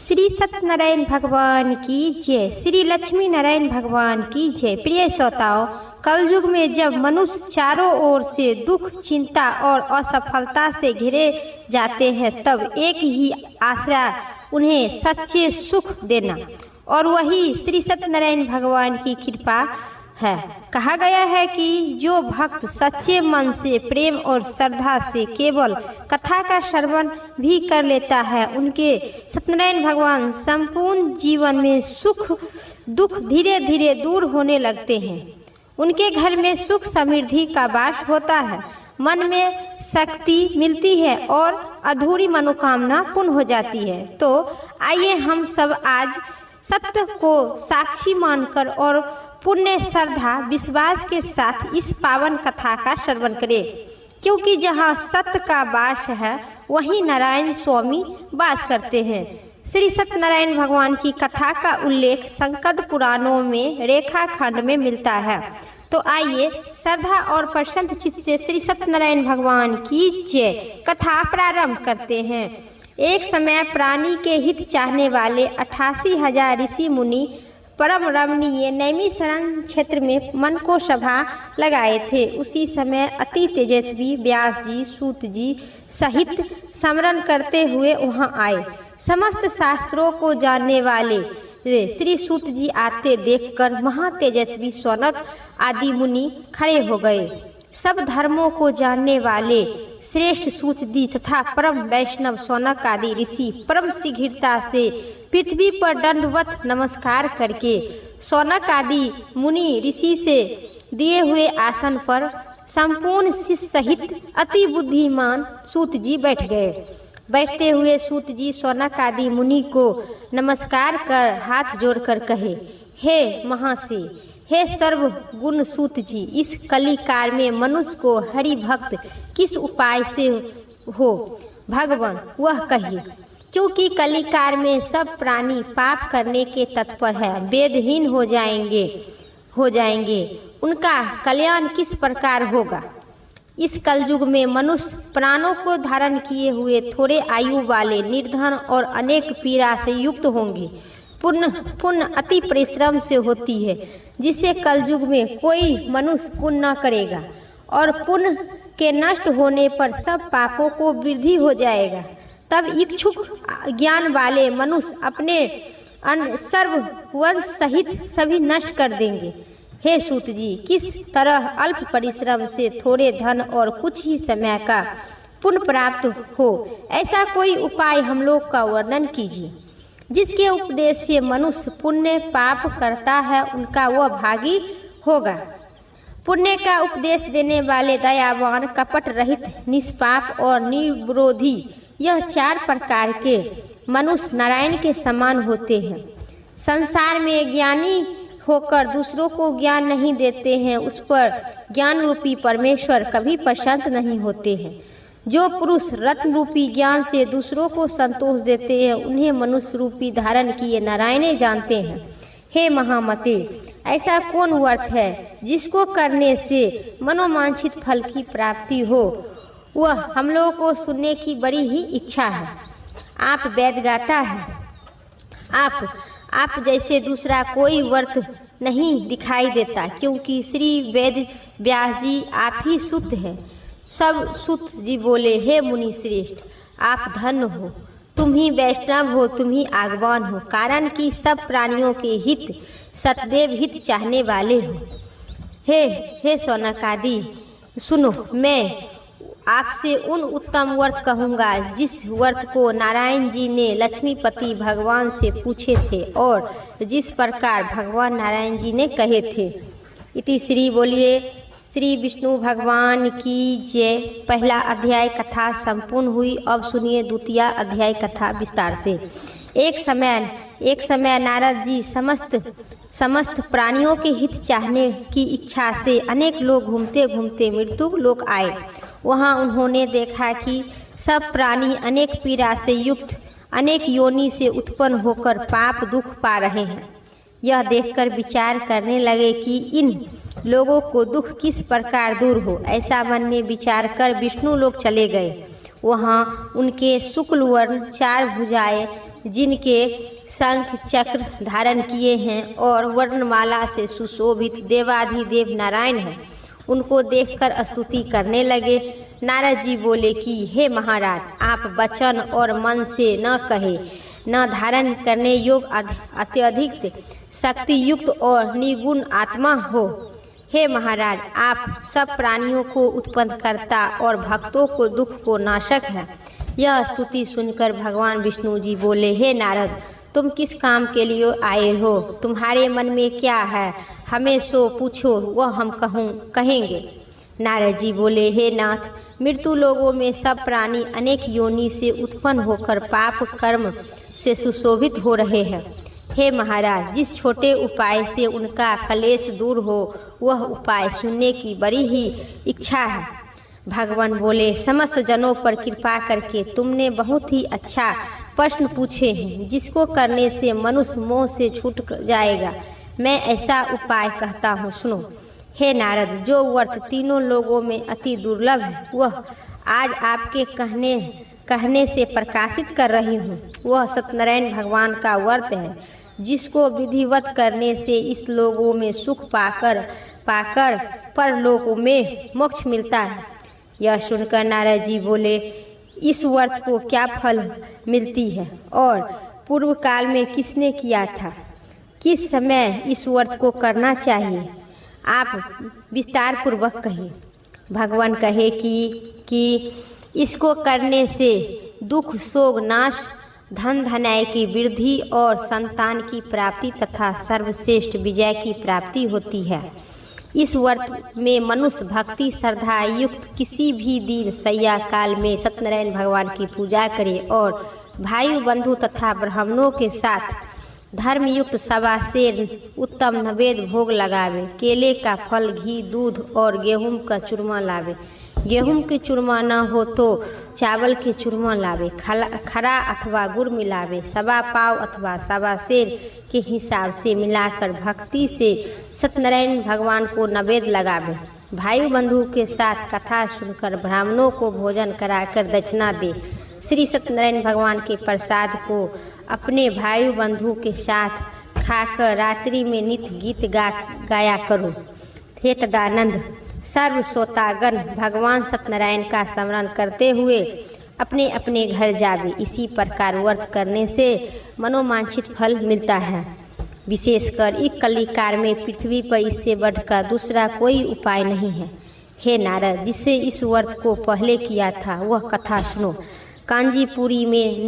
श्री सत्यनारायण भगवान की जय। श्री लक्ष्मी नारायण भगवान की जय। प्रिय श्रोताओं, कलयुग में जब मनुष्य चारों ओर से दुख, चिंता और असफलता से घिरे जाते हैं, तब एक ही आसरा उन्हें सच्चे सुख देना, और वही श्री सत्यनारायण भगवान की कृपा है। कहा गया है कि जो भक्त सच्चे मन से, प्रेम और श्रद्धा से केवल कथा का श्रवण भी कर लेता है, उनके सत्यनारायण भगवान संपूर्ण जीवन में सुख दुख धीरे धीरे दूर होने लगते हैं। उनके घर में सुख समृद्धि का वास होता है, मन में शक्ति मिलती है और अधूरी मनोकामना पूर्ण हो जाती है। तो आइए हम सब आज सत्य को साक्षी मानकर और पुण्य, श्रद्धा, विश्वास के साथ इस पावन कथा का श्रवण करें, क्योंकि जहाँ सत्य का वास है वहीं नारायण स्वामी वास करते हैं। श्री सत्यनारायण भगवान की कथा का उल्लेख संकद पुराणों में रेखाखंड में मिलता है। तो आइए श्रद्धा और प्रसन्न चित्त से श्री सत्यनारायण भगवान की जय कथा प्रारंभ करते हैं। एक समय प्राणी के हित चाहने वाले 88,000 ऋषि मुनि परम रमणीय नैमिषारण्य क्षेत्र में मन को सभा लगाए थे। उसी समय अति तेजस्वी व्यास जी, सूत जी सहित स्मरण करते हुए वहां आए। समस्त शास्त्रों को जानने वाले वे श्री सूत जी आते देखकर महातेजस्वी शौनक आदि मुनि खड़े हो गए। सब धर्मों को जानने वाले श्रेष्ठ सूत जी तथा परम वैष्णव शौनक आदि ऋषि परम शीघ्रता से पृथ्वी पर दंडवत नमस्कार करके शौनक आदि मुनि ऋषि से दिए हुए आसन पर संपूर्ण शिष्य सहित अति बुद्धिमान सूत जी बैठ गए। बैठते हुए सूत जी शौनक आदि मुनि को नमस्कार कर हाथ जोड़कर कहे, हे महाशय, हे सर्व गुण सूत जी, इस कली काल में मनुष्य को हरि भक्त किस उपाय से हो भगवान वह कहिए, क्योंकि कली काल में सब प्राणी पाप करने के तत्पर है, वेदहीन हो जाएंगे। उनका कल्याण किस प्रकार होगा। इस कलयुग में मनुष्य प्राणों को धारण किए हुए थोड़े आयु वाले, निर्धन और अनेक पीड़ा से युक्त होंगे। पुण्य अति परिश्रम से होती है, जिसे कलयुग में कोई मनुष्य पुण्य न करेगा, और पुण्य के नष्ट होने पर सब पापों को वृद्धि हो जाएगा। तब इच्छुक ज्ञान वाले मनुष्य अपने सर्ववंश सहित सभी नष्ट कर देंगे। हे सूत जी, किस तरह अल्प परिश्रम से थोड़े धन और कुछ ही समय का पुण्य प्राप्त हो, ऐसा कोई उपाय हम लोग का वर्णन कीजिए, जिसके उपदेश से मनुष्य पुण्य पाप करता है उनका वह भागी होगा। पुण्य का उपदेश देने वाले दयावान, कपट रहित, निष्पाप और निर्विरोधी, यह 4 प्रकार के मनुष्य नारायण के समान होते हैं। संसार में ज्ञानी होकर दूसरों को ज्ञान नहीं देते हैं, उस पर ज्ञान रूपी परमेश्वर कभी प्रसन्न नहीं होते हैं। जो पुरुष रत्न रूपी ज्ञान से दूसरों को संतोष देते हैं, उन्हें मनुष्य रूपी धारण किए नारायण जानते हैं। हे महामते, ऐसा कौन व्रत है जिसको करने से मनोवांछित फल की प्राप्ति हो, वह हम लोगों को सुनने की बड़ी ही इच्छा है। आप वेद गाता है, आप जैसे दूसरा कोई व्रत नहीं दिखाई देता, क्योंकि श्री वेद व्यास जी आप ही सुत हैं। सब सूत जी बोले, हे मुनि श्रेष्ठ, आप धन्य हो, तुम ही वैष्णव हो, तुम ही आगवान हो, कारण कि सब प्राणियों के हित सतदेव हित चाहने वाले हो। हे शौनक आदि सुनो, मैं आपसे उन उत्तम व्रत कहूँगा जिस व्रत को नारायण जी ने लक्ष्मीपति भगवान से पूछे थे और जिस प्रकार भगवान नारायण जी ने कहे थे। इति श्री बोलिए श्री विष्णु भगवान की जय। पहला अध्याय कथा संपूर्ण हुई। अब सुनिए द्वितीय अध्याय कथा विस्तार से। एक समय नारद जी समस्त प्राणियों के हित चाहने की इच्छा से अनेक लोग घूमते घूमते मृत्यु लोक आए। वहाँ उन्होंने देखा कि सब प्राणी अनेक पीड़ा से युक्त, अनेक योनि से उत्पन्न होकर पाप दुख पा रहे हैं। यह देखकर विचार करने लगे कि इन लोगों को दुख किस प्रकार दूर हो। ऐसा मन में विचार कर विष्णु लोक चले गए। वहाँ उनके शुक्ल वर्ण 4 भुजाएं जिनके शंख चक्र धारण किए हैं और वर्णमाला से सुशोभित देवाधिदेव नारायण हैं, उनको देखकर स्तुति करने लगे। नारद जी बोले कि हे महाराज, आप वचन और मन से न कहे न धारण करने योग्य अत्यधिक शक्ति युक्त और निगुण आत्मा हो। हे महाराज, आप सब प्राणियों को उत्पन्न करता और भक्तों को दुख को नाशक है। यह स्तुति सुनकर भगवान विष्णु जी बोले, हे नारद, तुम किस काम के लिए आए हो? तुम्हारे मन में क्या है? हमें सो पूछो, वह हम कहेंगे। नारद जी बोले, हे नाथ, मृत्यु लोगों में सब प्राणी अनेक योनि से उत्पन्न होकर पाप कर्म से सुशोभित हो रहे हैं। हे महाराज, जिस छोटे उपाय से उनका कलेश दूर हो, वह उपाय सुनने की बड़ी ही इच्छा है। भगवान बोले, समस्त जनों पर कृपा करके तुमने बहुत ही अच्छा प्रश्न पूछे हैं, जिसको करने से मनुष्य मोह से छूट जाएगा। मैं ऐसा उपाय कहता हूँ, सुनो। हे नारद, जो व्रत तीनों लोगों में अति दुर्लभ है, वह आज आपके कहने से प्रकाशित कर रही हूँ। वह सत्यनारायण भगवान का व्रत है, जिसको विधिवत करने से इस लोगों में सुख पाकर परलोकों में मोक्ष मिलता है। यह सुनकर नारद जी बोले, इस व्रत को क्या फल मिलती है और पूर्व काल में किसने किया था? किस समय इस व्रत को करना चाहिए? आप विस्तार पूर्वक कहिए। भगवान कहे कि इसको करने से दुख शोक नाश, धन धनाय की वृद्धि और संतान की प्राप्ति तथा सर्वश्रेष्ठ विजय की प्राप्ति होती है। इस व्रत में मनुष्य भक्ति श्रद्धा युक्त किसी भी दिन सैया काल में सत्यनारायण भगवान की पूजा करे और भाई बंधु तथा ब्राह्मणों के साथ धर्मयुक्त सवा से उत्तम नैवेद्य भोग लगावे। केले का फल, घी, दूध और गेहूं का चूरमा लावे। गेहूं के चूरमा न हो तो चावल के चूरमा लावे। खरा अथवा गुड़ मिलावे। सवा पाव अथवा सवा सेर के हिसाब से मिलाकर भक्ति से सत्यनारायण भगवान को नैवेद्य लगावे। भाई बंधु के साथ कथा सुनकर ब्राह्मणों को भोजन कराकर दक्षिणा दे। श्री सत्यनारायण भगवान के प्रसाद को अपने भाई बंधु के साथ खाकर रात्रि में नित्य गीत गाया करो। हे तदानंद, सर्व श्रोतागण भगवान सत्यनारायण का स्मरण करते हुए अपने अपने घर जावे। इसी प्रकार व्रत करने से मनोवांछित फल मिलता है। विशेषकर इस कलिकाल में पृथ्वी पर इससे बढ़कर दूसरा कोई उपाय नहीं है। हे नारद, जिससे इस व्रत को पहले किया था वह कथा सुनो। कांजीपुरी में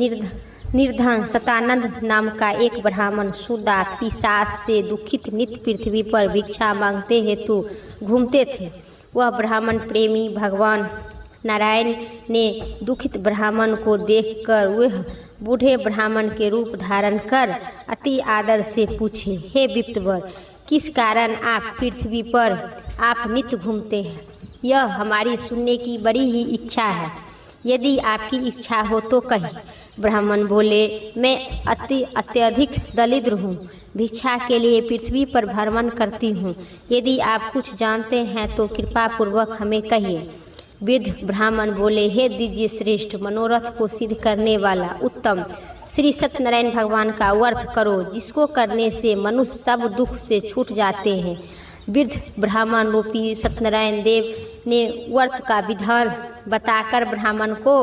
निर्धन सतानंद नाम का एक ब्राह्मण सुदा पिशाच से दुखित नित्य पृथ्वी पर भिक्षा मांगते हेतु घूमते थे। वह ब्राह्मण प्रेमी भगवान नारायण ने दुखित ब्राह्मण को देखकर वह बूढ़े ब्राह्मण के रूप धारण कर अति आदर से पूछे, हे विप्तवर, किस कारण आप पृथ्वी पर आप नित्य घूमते हैं? यह हमारी सुनने की बड़ी ही इच्छा है। यदि आपकी इच्छा हो तो कहिए। ब्राह्मण बोले, मैं अत्यधिक दरिद्र हूँ, भिक्षा के लिए पृथ्वी पर भ्रमण करती हूँ। यदि आप कुछ जानते हैं तो कृपा पूर्वक हमें कहिए। वृद्ध ब्राह्मण बोले, हे दिव्य श्रेष्ठ, मनोरथ को सिद्ध करने वाला उत्तम श्री सत्यनारायण भगवान का व्रत करो, जिसको करने से मनुष्य सब दुख से छूट जाते हैं। वृद्ध ब्राह्मण रूपी सत्यनारायण देव ने व्रत का विधान बताकर ब्राह्मण को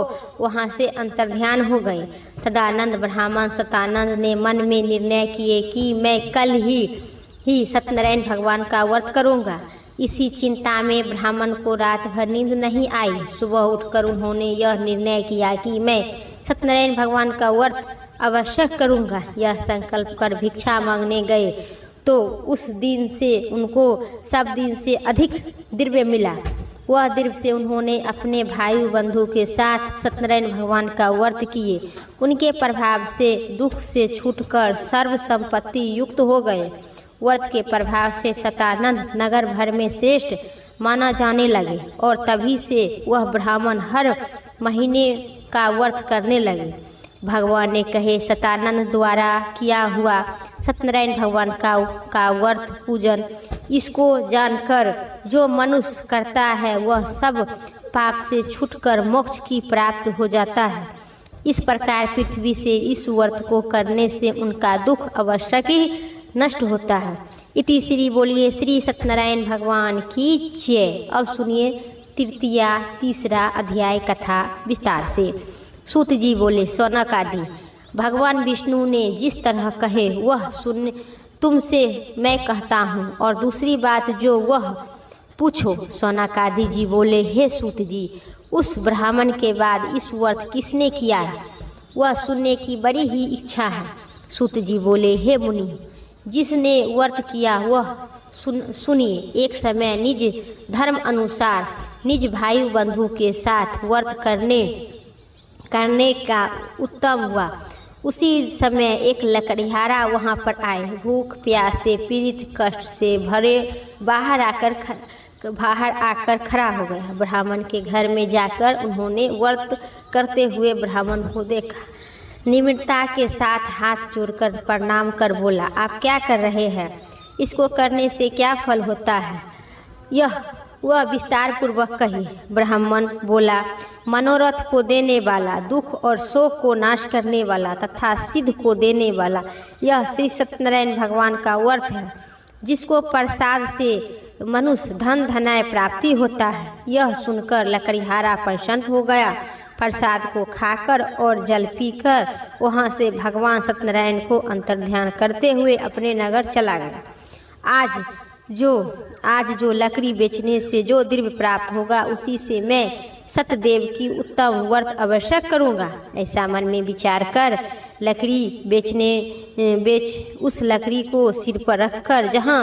वहाँ से अंतर्ध्यान हो गए। तदानंद ब्राह्मण सतानंद ने मन में निर्णय किए कि मैं कल ही सत्यनारायण भगवान का व्रत करूँगा। इसी चिंता में ब्राह्मण को रात भर नींद नहीं आई। सुबह उठकर उन्होंने यह निर्णय किया कि मैं सत्यनारायण भगवान का व्रत अवश्य करूँगा। यह संकल्प कर भिक्षा मांगने गए तो उस दिन से उनको सब दिन से अधिक द्रव्य मिला। वह द्रव्य से उन्होंने अपने भाई बंधु के साथ सत्यनारायण भगवान का व्रत किए। उनके प्रभाव से दुख से छूटकर सर्व संपत्ति युक्त हो गए। व्रत के प्रभाव से सतानंद नगर भर में श्रेष्ठ माना जाने लगे और तभी से वह ब्राह्मण हर महीने का व्रत करने लगे। भगवान ने कहे, सतानंद द्वारा किया हुआ सत्यनारायण भगवान का व्रत पूजन, इसको जानकर जो मनुष्य करता है वह सब पाप से छूटकर मोक्ष की प्राप्त हो जाता है। इस प्रकार पृथ्वी से इस व्रत को करने से उनका दुख अवश्य ही नष्ट होता है। इति श्री बोलिए श्री सत्यनारायण भगवान की जय। अब सुनिए तृतीया तीसरा अध्याय कथा विस्तार से। सूत जी बोले, सौनक आदि भगवान विष्णु ने जिस तरह कहे वह सुन तुमसे मैं कहता हूँ, और दूसरी बात जो वह पूछो। सौनक आदि जी बोले, हे सूत जी, उस ब्राह्मण के बाद इस व्रत किसने किया है, वह सुनने की बड़ी ही इच्छा है। सूत जी बोले, हे मुनि, जिसने व्रत किया वह सुनिए। एक समय निज धर्म अनुसार निज भाई बंधु के साथ व्रत करने का उत्तम हुआ। उसी समय एक लकड़हारा वहाँ पर आए। भूख प्यास से पीड़ित, कष्ट से भरे बाहर आकर खड़ा हो गया। ब्राह्मण के घर में जाकर उन्होंने व्रत करते हुए ब्राह्मण को देखा। निम्रता के साथ हाथ जोड़कर प्रणाम कर बोला, आप क्या कर रहे हैं? इसको करने से क्या फल होता है, वह विस्तार पूर्वक कही। ब्राह्मण बोला, मनोरथ को देने वाला, दुख और शोक को नाश करने वाला तथा सिद्ध को देने वाला यह श्री सत्यनारायण भगवान का व्रत है, जिसको प्रसाद से मनुष्य धन धनाय प्राप्ति होता है। यह सुनकर लकड़हारा प्रसन्न हो गया। प्रसाद को खाकर और जल पीकर वहाँ से भगवान सत्यनारायण को अंतर्ध्यान करते हुए अपने नगर चला गया। आज जो लकड़ी बेचने से जो द्रव्य प्राप्त होगा उसी से मैं सतदेव की उत्तम व्रत अवश्य करूँगा। ऐसा मन में विचार कर लकड़ी उस लकड़ी को सिर पर रखकर जहाँ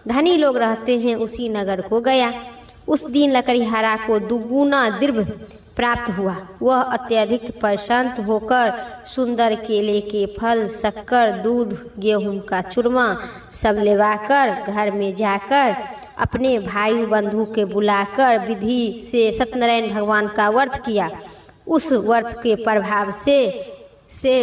धनी लोग रहते हैं उसी नगर को गया। उस दिन लकड़हारा को दुगुना द्रव्य प्राप्त हुआ। वह अत्यधिक प्रसन्न होकर सुंदर केले के फल, शक्कर, दूध, गेहूं का चूरमा सब लेवाकर घर में जाकर अपने भाई बंधु के बुलाकर विधि से सत्यनारायण भगवान का व्रत किया। उस व्रत के प्रभाव से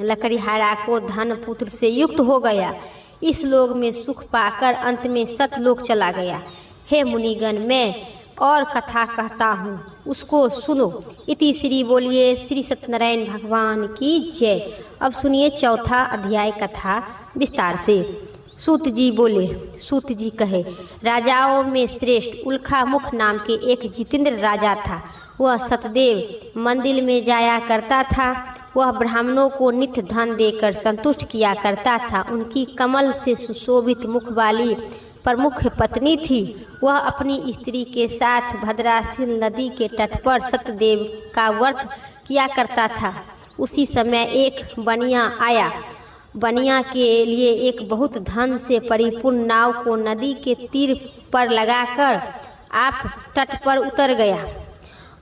लकड़हारा को धन पुत्र से युक्त हो गया। इस लोक में सुख पाकर अंत में सतलोक चला गया। हे मुनिगण, मैं और कथा कहता हूँ, उसको सुनो। इति श्री बोलिए श्री सत्यनारायण भगवान की जय। अब सुनिए चौथा अध्याय कथा विस्तार से। सूत जी बोले, सूत जी कहे, राजाओं में श्रेष्ठ उल्खामुख नाम के एक जितेंद्र राजा था। वह सतदेव मंदिर में जाया करता था। वह ब्राह्मणों को नित्य धन देकर संतुष्ट किया करता था। उनकी कमल से सुशोभित मुख वाली प्रमुख पत्नी थी। वह अपनी स्त्री के साथ भद्रासिल नदी के तट पर सतदेव का व्रत किया करता था। उसी समय एक बनिया आया। बनिया के लिए एक बहुत धन से परिपूर्ण नाव को नदी के तीर पर लगाकर आप तट पर उतर गया।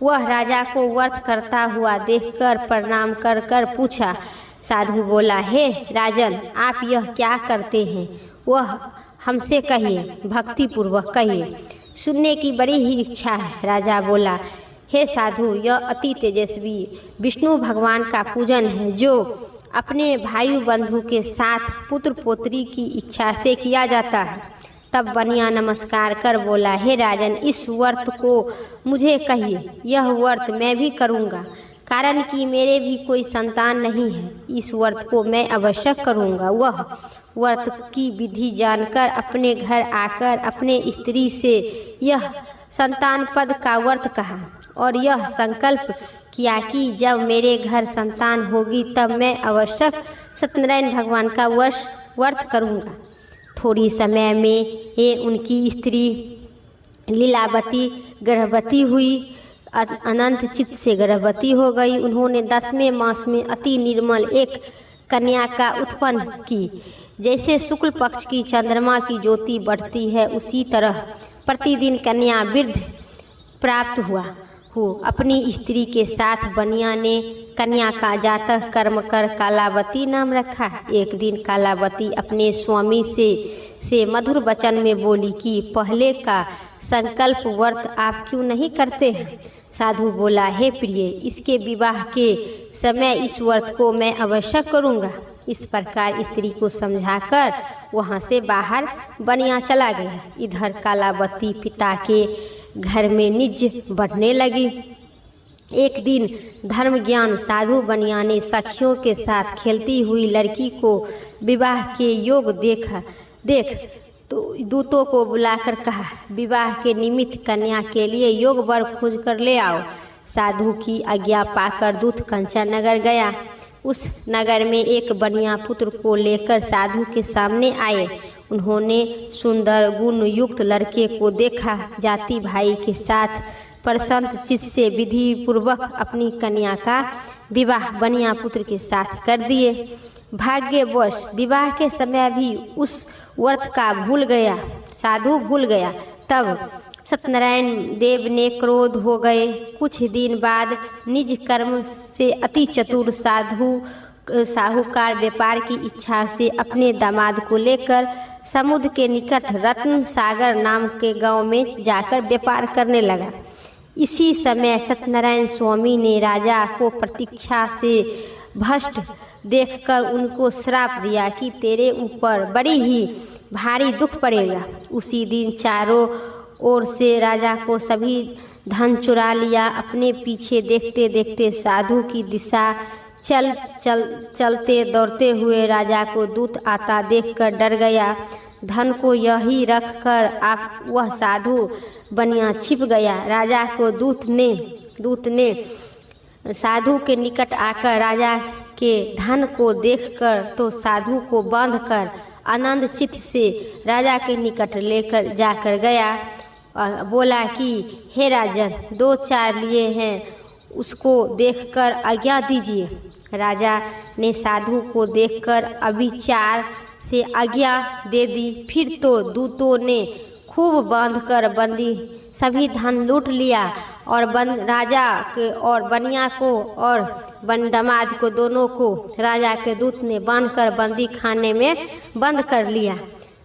वह राजा को व्रत करता हुआ देखकर प्रणाम कर पूछा। साधु बोला, हे राजन, आप यह क्या करते हैं? वह हमसे कहिए, भक्ति पूर्वक कहिए, सुनने की बड़ी ही इच्छा है। राजा बोला, हे साधु, यह अति तेजस्वी विष्णु भगवान का पूजन है, जो अपने भाई बंधु के साथ पुत्र पोत्री की इच्छा से किया जाता है। तब बनिया नमस्कार कर बोला, हे राजन, इस व्रत को मुझे कहिए। यह व्रत मैं भी करूँगा, कारण कि मेरे भी कोई संतान नहीं है। इस व्रत को मैं अवश्य करूँगा। वह व्रत की विधि जानकर अपने घर आकर अपने स्त्री से यह संतान पद का व्रत कहा और यह संकल्प किया कि जब मेरे घर संतान होगी तब मैं अवश्य सत्यनारायण भगवान का व्रत करूँगा। थोड़ी समय में ये उनकी स्त्री लीलावती गर्भवती हुई। अनंत चित्त से गर्भवती हो गई। उन्होंने 10वें मास में अति निर्मल एक कन्या का उत्पन्न की। जैसे शुक्ल पक्ष की चंद्रमा की ज्योति बढ़ती है, उसी तरह प्रतिदिन कन्या वृद्ध प्राप्त हो। अपनी स्त्री के साथ बनिया ने कन्या का जातक कर्म कर कालावती नाम रखा। एक दिन कालावती अपने स्वामी से मधुर वचन में बोली कि पहले का संकल्प व्रत आप क्यों नहीं करते हैं? साधु बोला, हे प्रिय, इसके विवाह के समय इस व्रत को मैं अवश्य करूँगा। इस प्रकार स्त्री को समझाकर वहाँ से बाहर बनिया चला गया। इधर कालावती पिता के घर में निज बढ़ने लगी। एक दिन धर्म ज्ञान साधु बनिया ने सखियों के साथ खेलती हुई लड़की को विवाह के योग देख तो दूतों को बुलाकर कहा, विवाह के निमित्त कन्या के लिए योग वर खोज कर ले आओ। साधु की आज्ञा पाकर दूत कंचन नगर गया। उस नगर में एक बनिया पुत्र को लेकर साधु के सामने आए। उन्होंने सुंदर गुण युक्त लड़के को देखा। जाति भाई के साथ प्रसन्न चित्त से विधि पूर्वक अपनी कन्या का विवाह बनिया पुत्र के साथ कर दिए। भाग्यवश विवाह के समय भी उस व्रत का साधु भूल गया। तब सत्यनारायण देव ने क्रोध हो गए। कुछ दिन बाद निज कर्म से अति चतुर साहूकार व्यापार की इच्छा से अपने दामाद को लेकर समुद्र के निकट रत्न सागर नाम के गांव में जाकर व्यापार करने लगा। इसी समय सत्यनारायण स्वामी ने राजा को प्रतीक्षा से भ्रष्ट देखकर उनको श्राप दिया कि तेरे ऊपर बड़ी ही भारी दुख पड़ेगा। उसी दिन चारों ओर से राजा को सभी धन चुरा लिया। अपने पीछे देखते देखते साधु की दिशा चलते दौड़ते हुए राजा को दूत आता देखकर डर गया। धन को यही रखकर वह साधु बनिया छिप गया। राजा को दूत ने साधु के निकट आकर राजा के धन को देखकर तो साधु को बांधकर आनंद चित्त से राजा के निकट लेकर जाकर गया। बोला कि हे राजन, 2-4 लिए हैं, उसको देखकर आज्ञा दीजिए। राजा ने साधु को देखकर अविचार से आज्ञा दे दी। फिर तो दूतों ने खूब बांधकर बंदी सभी धन लूट लिया और राजा के और बनिया को और दामाद को दोनों को राजा के दूत ने बांधकर बंदी खाने में बंद कर लिया।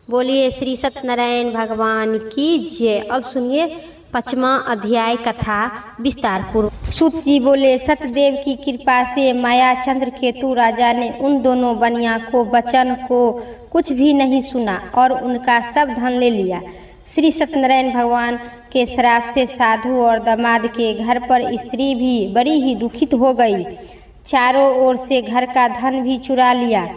बोलिए श्री सत्यनारायण भगवान की जय। अब सुनिए 5वां अध्याय कथा विस्तार पूर्वक। सूत जी बोले, सतदेव की कृपा से माया चंद्रकेतु राजा ने उन दोनों बनिया को वचन को कुछ भी नहीं सुना और उनका सब धन ले लिया। श्री सत्यनारायण भगवान के श्राप से साधु और दामाद के घर पर स्त्री भी बड़ी ही दुखित हो गई। चारों ओर से घर का धन भी चुरा लिया।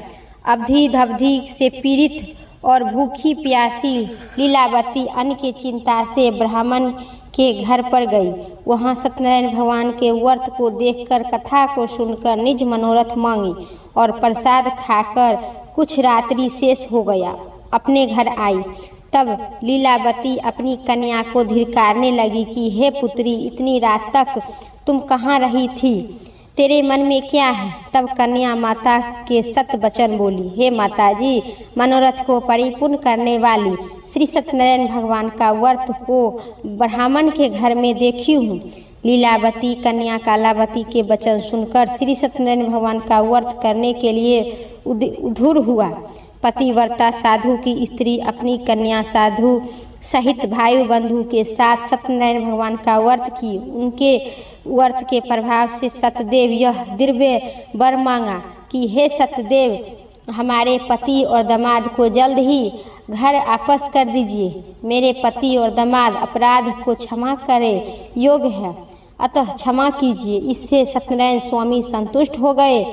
अवधि धवधि से पीड़ित और भूखी प्यासी लीलावती अन्न की चिंता से ब्राह्मण के घर पर गई। वहां सत्यनारायण भगवान के व्रत को देखकर कथा को सुनकर निज मनोरथ मांगी और प्रसाद खाकर कुछ रात्रि शेष हो गया। अपने घर आई तब लीलावती अपनी कन्या को धिक्कारने लगी कि हे पुत्री, इतनी रात तक तुम कहाँ रही थी? तेरे मन में क्या है? तब कन्या माता के सत्य वचन बोली, हे माता जी, मनोरथ को परिपूर्ण करने वाली श्री सत्यनारायण भगवान का व्रत को ब्राह्मण के घर में देखी हूँ। लीलावती कन्या कालावती के वचन सुनकर श्री सत्यनारायण भगवान का व्रत करने के लिए उधुर हुआ। पतिव्रता साधु की स्त्री अपनी कन्या साधु सहित भाई बंधु के साथ सत्यनारायण भगवान का व्रत की। उनके व्रत के प्रभाव से सतदेव यह दिव्य वर मांगा कि हे सतदेव, हमारे पति और दामाद को जल्द ही घर वापस कर दीजिए। मेरे पति और दामाद अपराध को क्षमा करे योग्य है, अतः क्षमा कीजिए। इससे सत्यनारायण स्वामी संतुष्ट हो गए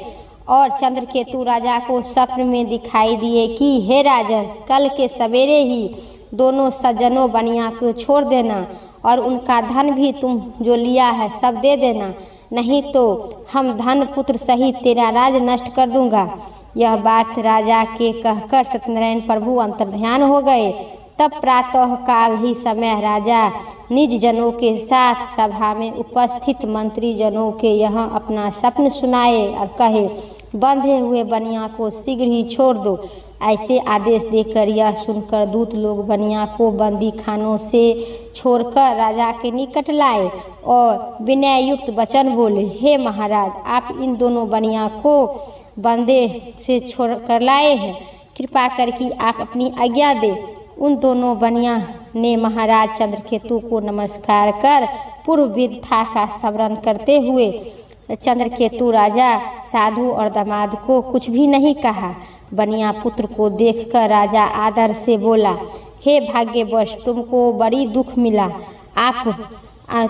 और चंद्रकेतु राजा को स्वप्न में दिखाई दिए कि हे राजन, कल के सवेरे ही दोनों सज्जनों बनिया को छोड़ देना और उनका धन भी तुम जो लिया है सब दे देना, नहीं तो हम धन पुत्र सहित तेरा राज नष्ट कर दूंगा। यह बात राजा के कहकर सत्यनारायण प्रभु अंतर्ध्यान हो गए। तब प्रातः काल ही समय राजा निज जनों के साथ सभा में उपस्थित मंत्री जनों के यहाँ अपना स्वप्न सुनाए और कहे, बंधे हुए बनिया को शीघ्र ही छोड़ दो। ऐसे आदेश देकर यह सुनकर दूत लोग बनिया को बंदी खानों से छोड़कर राजा के निकट लाए और विनय युक्त वचन बोले, हे महाराज, आप इन दोनों बनिया को बंदे से छोड़ कर लाए हैं, कृपा करके आप अपनी आज्ञा दें। उन दोनों बनिया ने महाराज चंद्रकेतु को नमस्कार कर पूर्व विधा का स्मरण करते हुए चंद्रकेतु राजा साधु और दामाद को कुछ भी नहीं कहा। बनिया पुत्र को देखकर राजा आदर से बोला, हे भाग्यवश, तुमको बड़ी दुख मिला। आप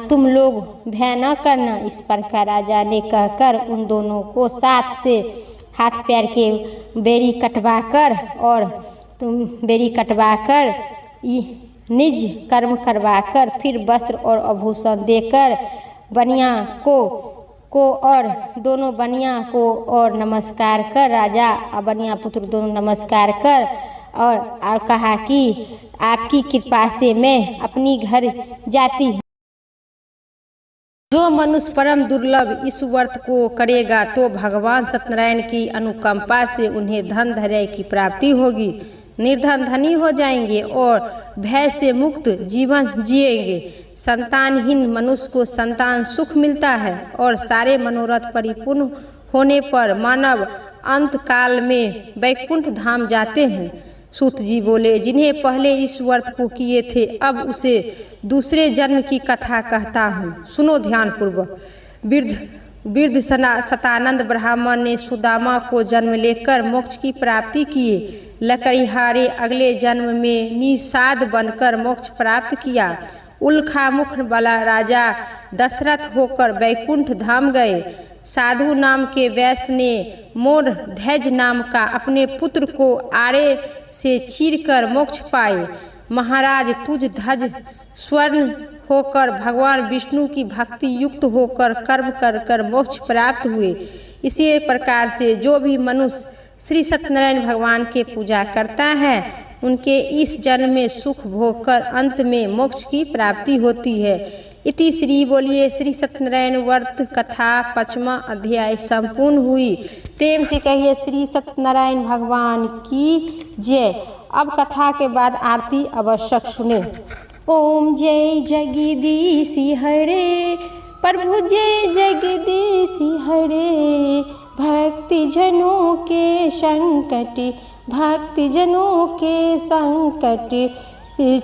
तुम लोग भय न करना। इस प्रकार राजा ने कहकर उन दोनों को साथ से हाथ पैर के बेड़ी कटवाकर और बेड़ी कटवाकर निज कर्म करवाकर फिर वस्त्र और आभूषण देकर बनिया को और दोनों बनिया को और नमस्कार कर राजा और बनिया पुत्र दोनों नमस्कार कर और कहा कि आपकी कृपा से मैं अपनी घर जाती हूँ। जो मनुष्य परम दुर्लभ इस व्रत को करेगा तो भगवान सत्यनारायण की अनुकंपा से उन्हें धन धैर्य की प्राप्ति होगी, निर्धन धनी हो जाएंगे और भय से मुक्त जीवन जिएंगे। संतानहीन मनुष्य को संतान सुख मिलता है और सारे मनोरथ परिपूर्ण होने पर मानव अंत काल में वैकुंठ धाम जाते हैं। सूत जी बोले, जिन्हें पहले इस व्रत को किए थे अब उसे दूसरे जन्म की कथा कहता हूँ, सुनो ध्यान पूर्वक। वृद्ध सतानंद ब्राह्मण ने सुदामा को जन्म लेकर मोक्ष की प्राप्ति किए। लकड़ीहारे अगले जन्म में निषाद बनकर मोक्ष प्राप्त किया। उल्खामुख वाला राजा दशरथ होकर वैकुंठ धाम गए। साधु नाम के वैश्य ने मोर ध्वज नाम का अपने पुत्र को आरे से चीरकर मोक्ष पाए। महाराज तुझ ध्वज स्वर्ण होकर भगवान विष्णु की भक्ति युक्त होकर कर्म कर कर मोक्ष प्राप्त हुए। इसी प्रकार से जो भी मनुष्य श्री सत्यनारायण भगवान के पूजा करता है उनके इस जन्म में सुख भोग कर अंत में मोक्ष की प्राप्ति होती है। इति श्री बोलिए श्री सत्यनारायण व्रत कथा 5वां अध्याय संपूर्ण हुई। प्रेम से कहिए श्री सत्यनारायण भगवान की जय। अब कथा के बाद आरती आवश्यक सुने। ओम जय जगदीश हरे, प्रभु जय जगदीश हरे। भक्ति जनों के संकट, भक्ति जनों के संकट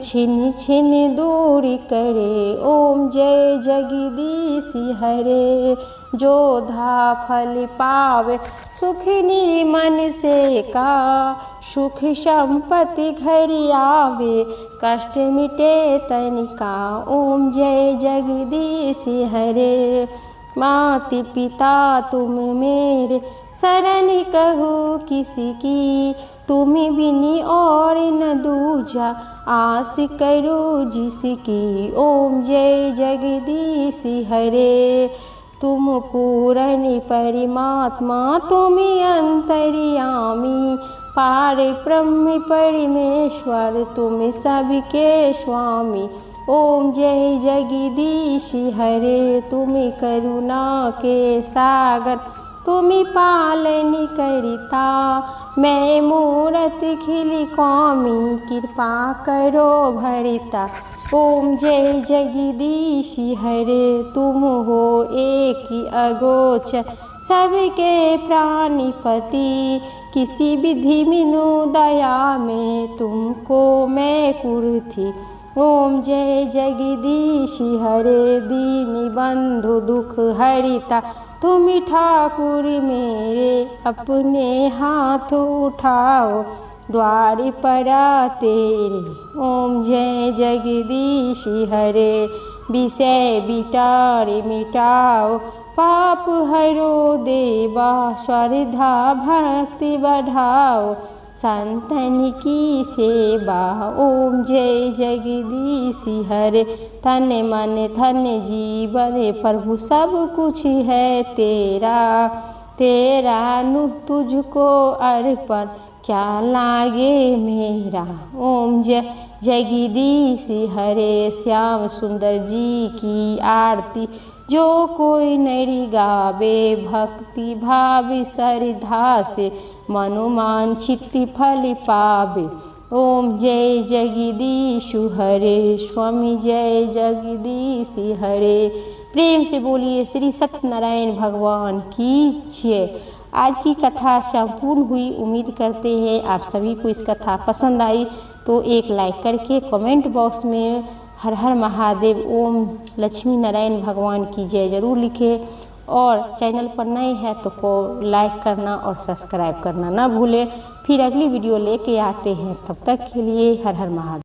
छिन छिन दूर करे। ओम जय जगदीश हरे। जो धा फल पावे सुख निर्मन से का, सुख संपत्ति घर आवे कष्ट मिटे तनिका। ओम जय जगदीश हरे। माता पिता तुम मेरे शरण कहूँ किसी की, तुम बिनी और न दूजा आस करो जिसकी। ओम जय जगदीश हरे। तुम पूर्ण परमात्मा तुम अंतर्यामी, पार ब्रह्म परमेश्वर तुम सबके स्वामी। ओम जय जगदीश हरे। तुम करुणा के सागर तुम पालन करता, मैं मूरत खिली कौमी कृपा करो भरता। ओम जय जगदीश हरे। तुम हो एक अगोचर सबके प्राणिपति, किसी विधि मिनु दया में तुमको मैं कुर्थी। ओम जय जगदीश हरे। दीन बंधु दुख हरिता तुम ठाकुर मेरे, अपने हाथ उठाओ द्वार पड़ा तेरे। ओम जय जगदीश हरे। विषय बिटारे मिटाओ पाप हरो देवा, श्रद्धा भक्ति बढ़ाओ संतन की सेवा। ओम जय जगदीश हरे। तन मन धन जीवन प्रभु सब कुछ है तेरा, तेरा नु तुझको अर्पण क्या लागे मेरा। ओम जय जगदीश हरे। श्याम सुंदर जी की आरती जो कोई नरी गावे, भक्ति भाव श्रद्धा से मनोवांछित फल पावे। ओम जय जगदीश हरे। स्वामी जय जगदीश हरे। प्रेम से बोलिए श्री सत्यनारायण भगवान की जय। आज की कथा संपूर्ण हुई। उम्मीद करते हैं आप सभी को इस कथा पसंद आई, तो एक लाइक करके कमेंट बॉक्स में हर हर महादेव ओम लक्ष्मी नारायण भगवान की जय जरूर लिखें। और चैनल पर नए हैं तो को लाइक करना और सब्सक्राइब करना ना भूलें। फिर अगली वीडियो लेके आते हैं, तब तक के लिए हर हर महादेव।